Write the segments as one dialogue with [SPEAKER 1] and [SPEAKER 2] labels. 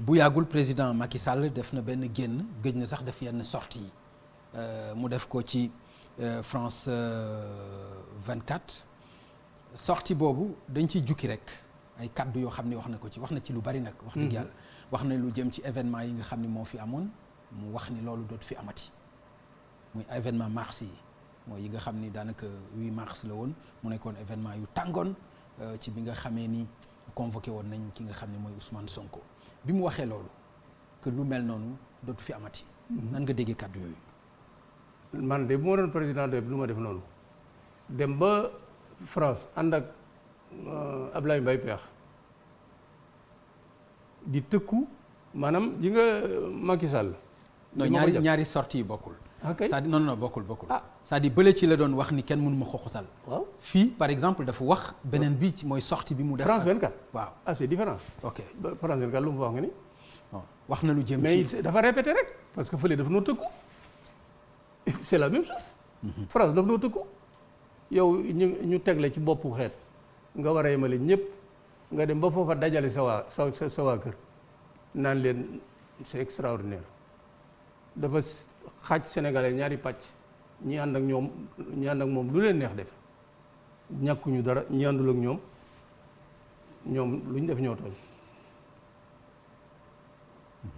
[SPEAKER 1] bu yàggul président Macky Sall def na benn génn gëj na sax def yenn sortie yi mu def ko ci France 24 sortie boobu dañ ciy jukki rek ay kaddu yoo xam ne wax na ko ci wax na ci lu bari nag. wax dëgg yàlla wax na lu jëm ci événement yi nga xam ne moo fi amoon mu wax ni loolu dootu fi amati muy événement mars yi mooy yi nga xam ni daanaka 8 mars la woon mu nekkoon événement yu tàngoon ci bi nga xamee ni convoqué woon nañ ki nga xam ne mooy Ousmane Sonko bi mu waxee loolu que lu mel noonu dootu fi amati. nan nga déggee kaddu yooyu.
[SPEAKER 2] man de bu ma doon président de lu ma def noonu dem ba France ànd ak Ablaye Mbaye Peex di tëkku maanaam ji nga Macky Sall.
[SPEAKER 1] non ñaari sorties yi bokkul.
[SPEAKER 2] ok
[SPEAKER 1] c'est-à-dire non bokkul. c'est-à-dire bële ci la doon wax ni kenn mënu ma xoxotal.
[SPEAKER 2] waaw
[SPEAKER 1] fii par exemple dafa wax beneen bi ci mooy sortie bi mu def.
[SPEAKER 2] France 24
[SPEAKER 1] waaw
[SPEAKER 2] c'est différent.
[SPEAKER 1] ok
[SPEAKER 2] France 24 lu mu fa wax nga ni.
[SPEAKER 1] wax na lu jëm ci
[SPEAKER 2] mais dafa répété rek parce que fële dafa noo tëkku c'est la même chose. France dafa noo tëkku yow ñu tegle ci boppu xeet nga war a yemale ñëpp nga dem ba foofa dajale sa waa kër naan leen c'est extraordinaire dafa xaaj sénégalais ñaari pàcc ñi ànd ak ñoom ñi ànd ak moom lu leen neex def ñàkkuñu dara ñi àndul ak ñoom lu ñu def ñoo tooñ.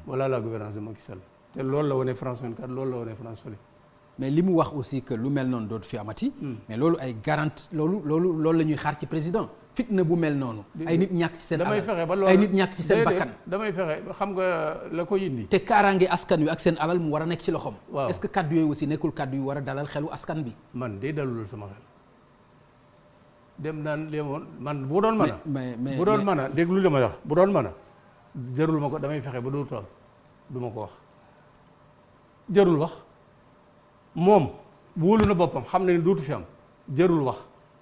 [SPEAKER 2] Voilà la gouvernance de Macky Sall te loolu la wane France 24 loolu la wane France fële.
[SPEAKER 1] mais li mu wax aussi que lu mel noonu dootu fi amati. mais loolu ay garantie loolu la ñuy xaar ci président. fitna bu mel noonu. ay nit ñàkk ci seen alal
[SPEAKER 2] damay fexe ba loolu
[SPEAKER 1] ay nit ñàkk ci seen bakkan.
[SPEAKER 2] damay fexe xam nga la ko indi.
[SPEAKER 1] te kaaraange askan wi ak seen alal mu war a nekk ci loxoom.
[SPEAKER 2] waaw
[SPEAKER 1] est-ce que kaddu yooyu aussi nekkul kaddu yu war a dalal xelu askan bi.
[SPEAKER 2] man de dalul sama xel dem naan léemoon man bu doon mën a. bu doon mën a déglu li ma wax bu doon mën a. jarul ma ko damay fexe ba dootul am du ma ko wax jarul wax moom wóolu na boppam xam na ne dootu fi am jarul wax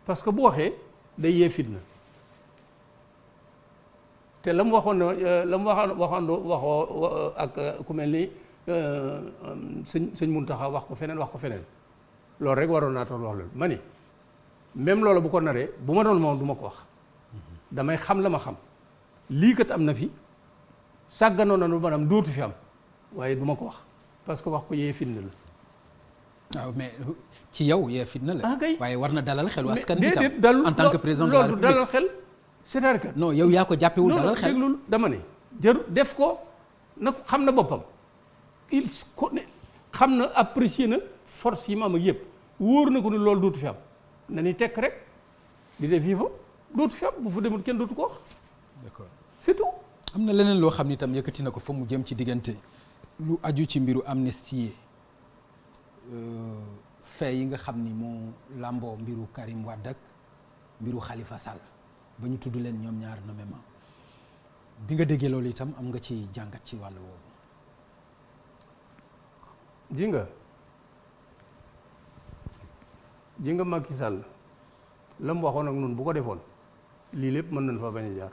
[SPEAKER 2] parce que bu waxee day yee fitna te la mu waxoon waxoo ak ku mel ni sëñ Mountakha wax ko feneen loolu rek waroon naa tax wax loolu ma ni même loolu bu ko naree bu ma doon moom du ma ko wax damay xam la ma xam lii kat am na fi sàgganoon na lu maanaam dootu fi am waaye du ma ko wax parce que wax ko yee fitna la.
[SPEAKER 1] waaw mais ci yow yee fitna la. waaye war na dalal xelu askan bi
[SPEAKER 2] tam
[SPEAKER 1] en tant que président de la République
[SPEAKER 2] dalal xel c'est-à-dire que
[SPEAKER 1] non yow yaa ko jàppewul dalal xel
[SPEAKER 2] déglul dama ne jëru def ko nag xam na boppam il ko ne xam na apprécier na force yi ma am ak yëpp wóor na ko ni loolu dootu fi am na ni tekk rek di def yi fa dootu fi am bu fa demul kenn dootu ko wax.
[SPEAKER 1] d'accord
[SPEAKER 2] c'est tout.
[SPEAKER 1] am na leneen loo xam ni itam yëkkati na ko fa mu jëm ci diggante lu aju ci mbiru amnistie fait yi nga xam ni moo làmboo mbiru Karim Wade ak mbiru Khalifa Sall ba ñu tudd leen ñoom ñaar nommément bi nga déggee loolu itam am nga ci jàngat ci wàll woowu.
[SPEAKER 2] ji nga Macky Sall la mu waxoon ak noonu bu ko defoon lii lépp mën nañ fa bañ a jaar.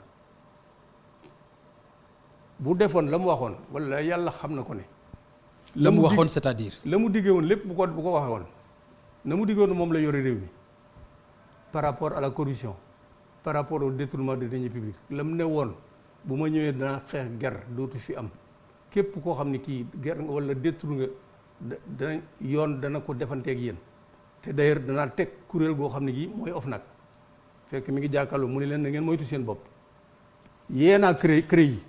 [SPEAKER 2] bu defoon la mu waxoon wala yàlla xam na ko ne.
[SPEAKER 1] la mu waxoon c'est-à-dire.
[SPEAKER 2] la mu diggee woon lépp bu ko waxee woon na mu diggee woon moom la yore réew mi par rapport à la corruption par rapport au détournement de deniers publics la mu ne woon bu ma ñëwee danaa xeex ger dootu fi am képp koo xam ne kii ger nga wala détour nga dana yoon dana ko defanteeg yéen te d'ailleurs danaa teg kuréel goo xam ne gii mooy OFNAC fekk mi ngi jàkkaarloo mu ne leen na ngeen moytu seen bopp yéen a créé yi.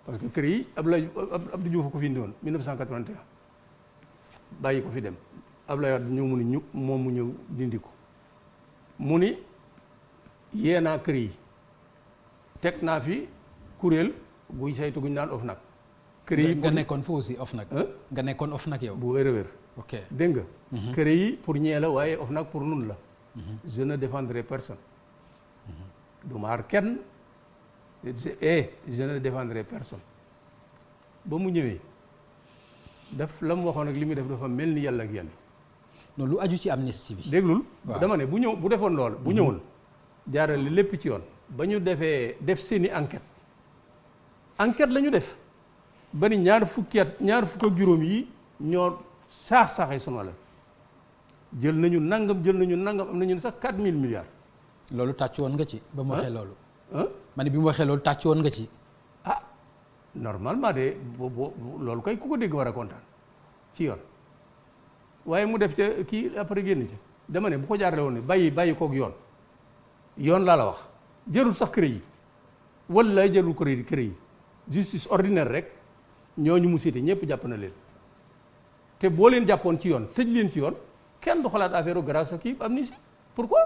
[SPEAKER 2] parce que kër yi Abdou Diouf ko fi indi woon 1981 bàyyi ko fi dem Abdoulaye Wade ñëw mu ni ñu moom mu ñëw dindi ko mu ni yeenaa kër yi teg naa fi kuréel guy saytu guñ naan OFNAC. kër yi
[SPEAKER 1] nga nekkoon fa aussi OFNAC. nga nekkoon OFNAC yow.
[SPEAKER 2] bu wér a wér.
[SPEAKER 1] ok
[SPEAKER 2] dégg nga. kër yi pour ñee la waaye OFNAC pour nun la. je ne défendrai personne. du maar kenn. je ne défendrai personne ba mu ñëwee daf la mu waxoon ak li muy def dafa mel ni yàlla ak yàlla.
[SPEAKER 1] non lu aju ci amnistie bi.
[SPEAKER 2] déglul dama ne bu defoon lool bu ñëwoon jaarale lépp ci yoon ba ñu def seeni enquête la ñu def ba ni ñaar fukk ak juróom yi ñoo saax-saaxee sunu alal jël nañu nangam am nañu sax 4000 milliards.
[SPEAKER 1] loolu tàcc woon nga ci ba mu waxee loolu. ma ne bi mu waxee loolu tàcc woon nga ci.
[SPEAKER 2] normalement de loolu kay ku ko dégg war a kontaan ci yoon waaye mu def ca kii après génn ca dama ne bu ko jaarale woon ne bàyyi koog yoon laa la wax jërul sax kër yi wala jërul kër yi justice ordinaire rek ñooñu mu cité ñëpp jàpp na leen te boo leen jàppoon ci yoon tëj leen ci yoon kenn du xalaat affaire grâce à kii amnistie pourquoi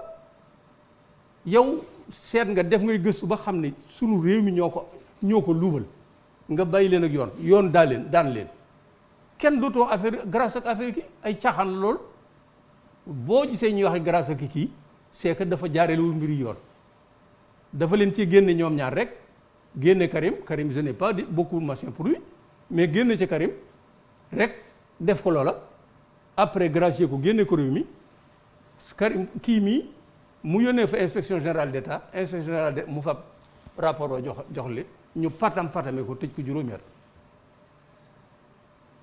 [SPEAKER 2] yow seet nga def ngay gëstu ba xam ne sunu réew mi ñoo ko luubal nga bàyyi leen ak yoon daan leen kenn dootoo affaire grâce ak affaire kii ay caaxaan la lool boo gisee ñuy wax grâce ak kii c'est que dafa jaarelewul mbiri yoon dafa leen ci génne ñoom ñaar rek génne Karim je n'ai pas beaucoup de mention pour lui mais génne ci Karim rek def ko loola après gracier ko génne ko réew mi Karim kii mii mu yónnee fa inspection générale d'État mu fab rapport wa jox li ñu patame ko tëj ko juróomi at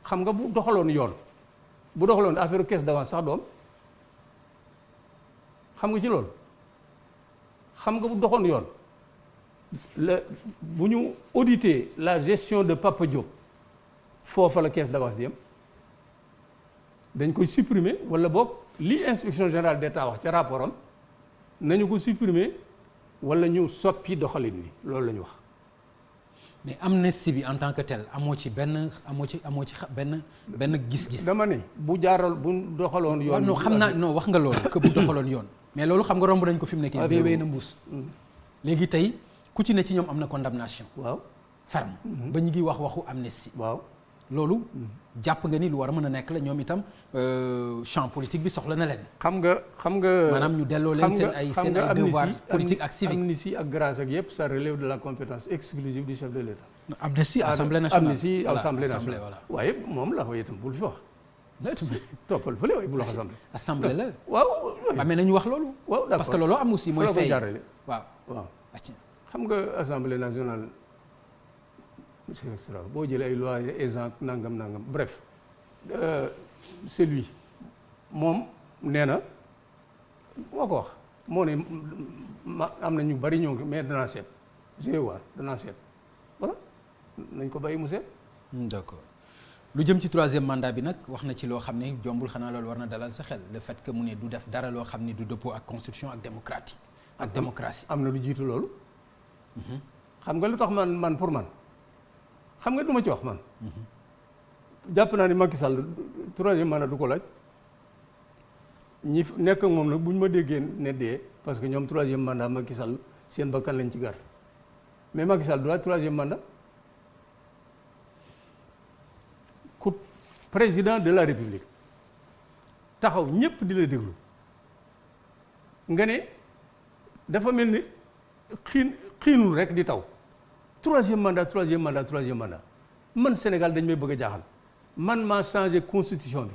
[SPEAKER 2] xam nga bu doxaloon affaire caisse d'avance sax doom xam nga ci loolu xam nga bu doxoon yoon bu ñu auditer la gestion de Papa Diop foofa la caisse d'avance di yem dañ koy supprimer wala boog li inspection générale d'État wax ca rapport am nañu ko supprimer wala ñu soppi doxalin wi loolu la ñu wax.
[SPEAKER 1] mais amnistie bi en tant que tel amoo ci benn gis-gis.
[SPEAKER 2] dama ne bu doxaloon yoon.
[SPEAKER 1] non xam naa non wax nga loolu que bu doxaloon yoon. mais loolu xam nga romb nañ ko fi mu nekk nii. bee wéy na mbuus. léegi tey ku ci ne ci ñoom am na condamnation.
[SPEAKER 2] waaw
[SPEAKER 1] ferme. ba ñu ngi waxu amnistie.
[SPEAKER 2] waaw
[SPEAKER 1] loolu jàpp nga ni lu war a mën a nekk la ñoom itam champ politique bi soxla na leen.
[SPEAKER 2] xam nga
[SPEAKER 1] maanaam ñu delloo leen seen ay devoir politique ak civique.
[SPEAKER 2] amnistie ak grâce ak yëpp ça relève de la compétence exclusive du chef de l'État.
[SPEAKER 1] amnistie assemblée nationale
[SPEAKER 2] amnistie assemblée nationale voilà. waaye moom la waaye itam bul fi wax. toppal fële waaye bul wax
[SPEAKER 1] assemblée la.
[SPEAKER 2] waaw
[SPEAKER 1] mais nañu wax loolu.
[SPEAKER 2] waaw d'accord
[SPEAKER 1] parce que loolu am aussi mooy fay
[SPEAKER 2] waaw. xam nga assemblée nationale. c'est extra boo jëlee ay loi exempt nangam bref c'est lui moom nee na moo ko wax moo ne am na ñu bari ñoo ngi mais danaa seet danaa seet voilà nañ ko bàyyi mu seet.
[SPEAKER 1] d'accord lu jëm ci troisième mandat bi nag wax na ci loo xam ne jombul xanaa loolu war na dalal sa xel le fait que mu ne du def dara loo xam ne du dëppoo ak constitution ak démocratie.
[SPEAKER 2] am na lu jiitu loolu. xam nga lu tax man pour man. xam nga du ma ci wax man. jàpp naa ni Macky Sall troisième mandat du ko laaj ñi nekk ak moom nag bu ñu ma déggee ne dee parce que ñoom troisième mandat Macky Sall seen bakkan lañ ci gar mais Macky Sall du laaj troisième mandat ku président de la République taxaw ñépp di la déglu nga ne dafa mel ni xiinul rek di taw. troisième mandat man Sénégal dañ may bëgg a jaaxal man maa changé constitution bi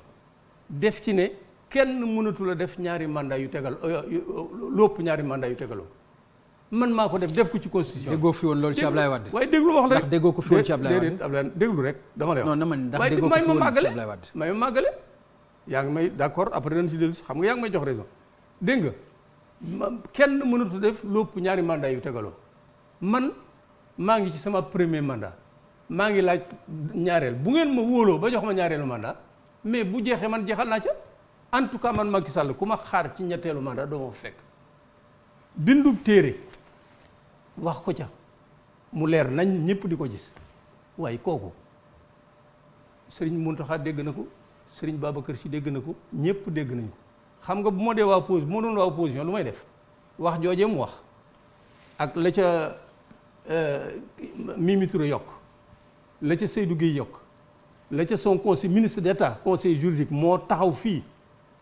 [SPEAKER 2] def ci ne kenn mënatu la def ñaari mandat yu tegal lépp ñaari mandat yu tegaloo man maa ko def ko ci constitution.
[SPEAKER 1] déggoo fi woon loolu ci Ablaye Wade.
[SPEAKER 2] waaye déglu wax la rek
[SPEAKER 1] ndax déggoo ko fi woon ci Ablaye Wade
[SPEAKER 2] déedéet Ablaye déglu rek dama lay wax.
[SPEAKER 1] non man ndax déggoo ko fi woon ci Ablaye Wade.
[SPEAKER 2] may ma màggale yaa ngi may d'accord après dañ ci dellu si xam nga yaa ngi may jox raison dégg nga kenn mënatu def lépp ñaari mandat yu tegaloo man. maa ngi ci sama premier mandat maa ngi laaj ñaareel bu ngeen ma wóoloo ba jox ma ñaareelu mandat mais bu jeexee man jeexal naa ca en tout cas man Macky Sall ku ma xaar ci ñetteelu mandat doo ma fekk bindub téere wax ko ca mu leer nañ ñëpp di ko gis waaye kooku Serigne Mountakha dégg na ko Serigne Babacar Sy dégg na ko ñëpp dégg nañ ko xam nga bu ma doon waa opposition lu may def wax joojee mu wax ak la ca Mimi Touré yokk la ca Seydou Guèye yokk la ca son conseil ministre d'État conseil juridique moo taxaw fii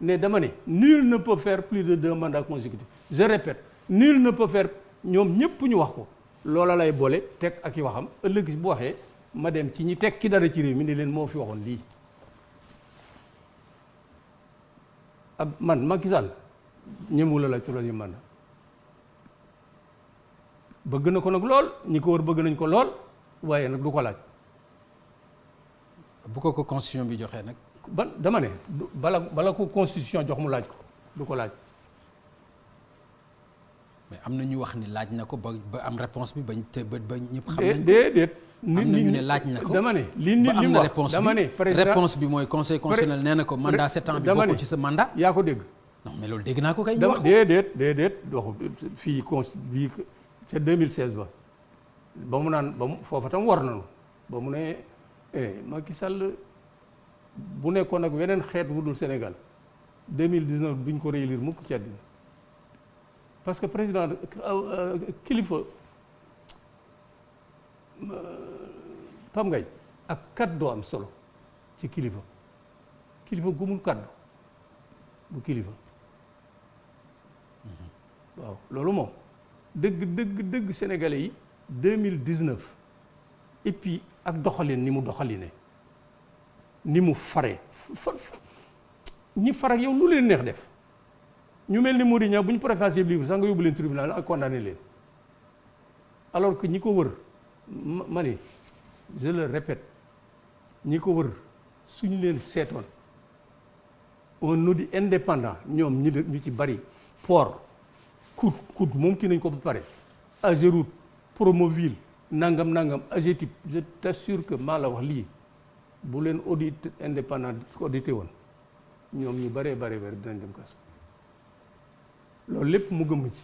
[SPEAKER 2] ne dama ne nul ne peut faire plus de 2 mandats consécutifs je répète nul ne peut faire ñoom ñëpp ñu wax ko loola lay boole teg ak i waxam ëllëg bu waxee ma dem ci ñi teg ki dara ci réew mi ne leen moo fi waxoon lii man Macky Sall ñëmu la troisième mandat bëgg na ko nag lool ñi ko wër bëgg nañ ko lool waaye nag du ko laaj.
[SPEAKER 1] bu ko constitution bi joxee nag.
[SPEAKER 2] dama ne bala ko constitution jox mu laaj ko du ko laaj.
[SPEAKER 1] mais am na ñu wax ni laaj na ko ba am réponse bi ba ñëpp xam nañ.
[SPEAKER 2] déedéet
[SPEAKER 1] am na ñu ne laaj na ko
[SPEAKER 2] dama ne li
[SPEAKER 1] am na
[SPEAKER 2] wax
[SPEAKER 1] réponse
[SPEAKER 2] dama ne
[SPEAKER 1] réponse bi mooy conseil constitutionnel nee na ko mandat 7 ans bi bokk ci sa mandat.
[SPEAKER 2] yaa ko dégg.
[SPEAKER 1] non mais loolu dégg naa ko kay ñu wax.
[SPEAKER 2] déedéet waxu fii bii ca 2016 ba mu naan ba mu foofa tam war nañu ba mu ne Macky Sall bu nekkoon ak weneen xeet wu dul Sénégal 2019 duñ ko réélire mukk ci àddina parce que président kilifa Pam Ngagne ak kaddu am solo ci kilifa gëmul kaddu bu kilifa waaw loolu moom dëgg sénégalais yi 2019 et puis ak doxalin ni mu doxaline ni mu fare ñi far ak yow lu leen neex def ñu mel ni Mody Niang bu ñu préfacé livre sax nga yóbbu leen tribunal ak condamné leen alors que ñi ko wër ma ni je le répète ñi ko wër suñu leen seetoon un audit indépendant ñoom ñu ci bari port COUD moom kii nañ ko ba pare Ageroute Promoville nangam AGETIP je t'assure que maa la wax lii bu leen audit indépendant audité woon ñoom ñu bëree dinañ dem kaso loolu lépp mu gëm ci.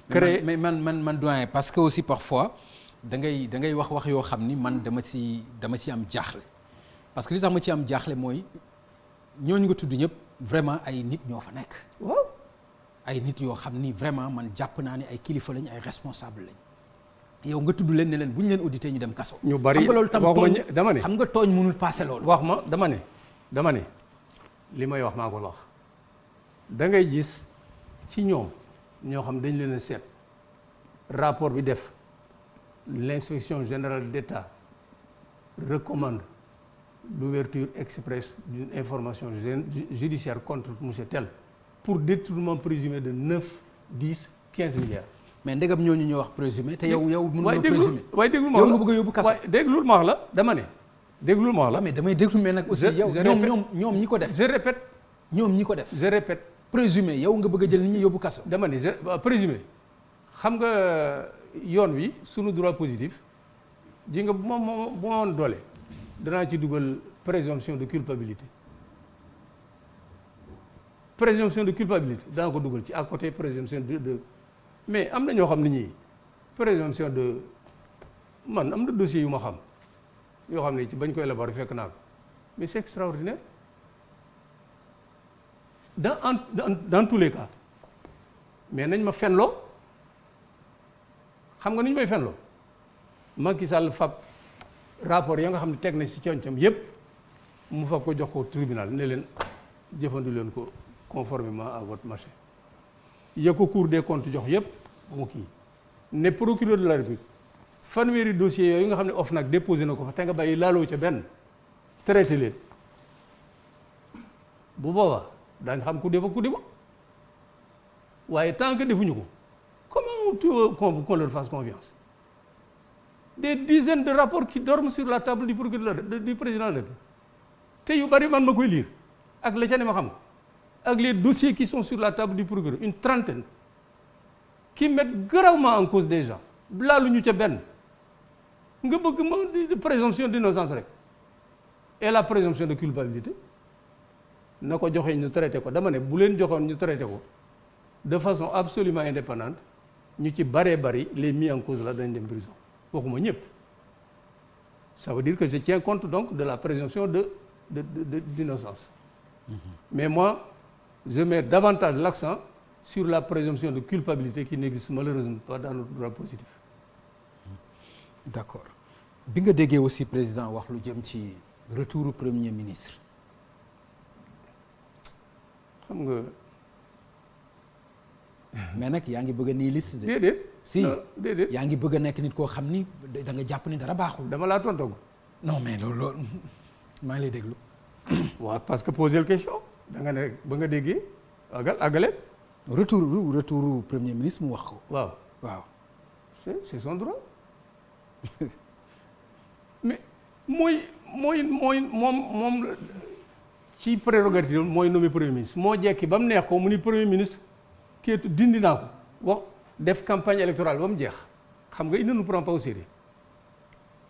[SPEAKER 2] créé
[SPEAKER 1] mais man doyen parce que aussi parfois da ngay wax yoo xam ni man dama ci am jaaxle parce que li tax ma ci am jaaxle mooy ñooñu nga tudd ñëpp vraiment ay nit ñoo fa nekk.
[SPEAKER 2] waaw
[SPEAKER 1] ay nit yoo xam ni vraiment man jàpp naa ni ay kilifa lañ ay responsable lañ. yow nga tudd leen ne leen bu ñu leen audité ñu dem kaso.
[SPEAKER 2] ñu bari
[SPEAKER 1] xam nga loolu tam tooñ
[SPEAKER 2] dama ne
[SPEAKER 1] xam nga tooñ mënul passé loolu.
[SPEAKER 2] wax ma dama ne li may wax maa ko wax da ngay gis ci ñoom ñoo xam dañ leen a seet rapport bi def l'inspection générale d'État recommande l'ouverture express d'une information judiciaire contre monsieur tel pour détournement présumé de 9, 10, 15 milliards.
[SPEAKER 1] mais ndegam ñooñu ñoo wax présumé te yow mënuloo présumé
[SPEAKER 2] waaye déglul ma
[SPEAKER 1] yow nga bëgg a yóbbu kaso.
[SPEAKER 2] waaye déglul ma wax la dama ne. déglul ma wax la
[SPEAKER 1] mais damay déglu mais nag aussi yow ñoom ñi ko def.
[SPEAKER 2] je répète.
[SPEAKER 1] ñoom ñi ko def.
[SPEAKER 2] je répète.
[SPEAKER 1] présumé yow nga bëgg a jël nit ñi yóbbu kaso.
[SPEAKER 2] dama ne présumé xam nga yoon wi sunu droit positif ji nga bu ma woon doole danaa ci dugal présomption de culpabilité danaa ko dugal ci à côté présomption de mais am na ñoo xam ne ñii présomption de man am na dossier yu ma xam yoo xam ne ci bañ koy élaborer fekk naa ko mais c'est extraordinaire dans tous les cas mais nañ ma fenloo xam nga ni ñu may fenloo Macky Sall fab rapport ya nga xam ne teg na ci concam yépp mu fab ko jox ko tribunal ne leen jëfandu leen ko conformément à votre machin ya ko Cour des comptes jox yépp mu kii ne procureur de la République fanweeri dossiers yooyu nga xam ne OFNAC déposé na ko fa te nga bàyyi laaloo ca benn traité leen bu boobaa daañu xam ku defa waaye tant que defuñu ko comment tu veux qu'on leur fasse confiance des dizaines de rapports qui dorment sur la table du procureur du président de la République te yu bari man ma koy lire ak la ca ne ma xam ak les dossiers qui sont sur la table du procureur une trentaine qui mettent gravement en cause des gens laaluñu ca benn nga bëgg ma présomption d'innocence rek et la présomption de culpabilité na ko joxee ñu traité ko dama ne bu leen joxoon ñu traité ko de façon absolument indépendante ñu ci bari les mis en cause là dañ dem prison waxuma ñëpp ça veut dire que je tiens compte donc de la présomption d'innocence. Mais moi je mets davantage l'accent sur la présomption de culpabilité qui n'existe malheureusement pas dans notre droit positif.
[SPEAKER 1] D'accord bi nga déggee aussi président wax lu jëm ci retouru premier ministre.
[SPEAKER 2] xam nga.
[SPEAKER 1] mais nag yaa ngi bëgg a nihiliste de.
[SPEAKER 2] déedéet
[SPEAKER 1] si
[SPEAKER 2] déedéet
[SPEAKER 1] yaa ngi bëgg a nekk nit koo xam ni da nga jàpp ni dara baaxul.
[SPEAKER 2] dama laa tontoog.
[SPEAKER 1] non mais loolu maa ngi lay déglu.
[SPEAKER 2] waaw parce que poser question da nga ne ba nga déggee àggale.
[SPEAKER 1] retour premier ministre mu wax ko.
[SPEAKER 2] waaw c'est son droit mais moom ci prérogative mooy nommé premier ministre moo jekki ba mu neex ko mu ni premier ministre kéetu dindi naa ko wax def campagne électorale ba mu jeex xam nga il ne nous prend pas au sérieux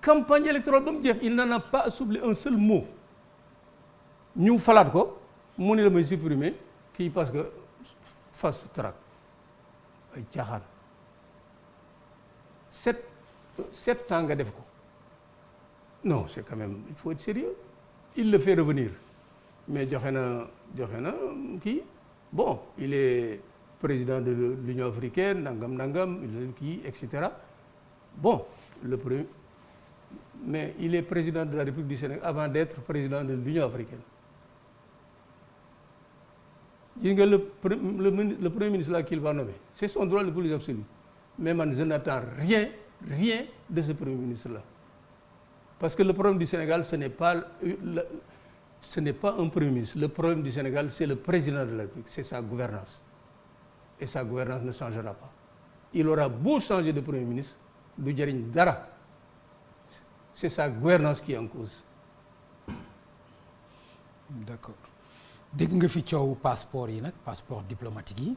[SPEAKER 2] campagne électorale ba mu jeex il n'en a pas soufflé un seul mot ñu falaat ko mu ne damay supprimer kii parce que fast track ay caaxaan 7 ans nga def ko non c'est quand même il faut être sérieux il le fait revenir mais joxe na kii bon il est président de l'Union africaine nangam kii et cetera bon le premier mais il est président de la République du Sénégal avant d'être président de l'Union africaine gis nga le premier ministre là qu'il va nommer c'est son droit le plus absolu mais man je n'attends rien de ce premier ministre là parce que le problème du Sénégal ce n'est pas un premier ministre le problème du Sénégal c'est le président de la République c'est sa gouvernance et sa gouvernance ne changera pas il aura beau changer de premier ministre du jariñ dara c'est sa gouvernance qui est en cause.
[SPEAKER 1] D'accord dégg nga fi coow passeport yi nag passeport diplomatique yi.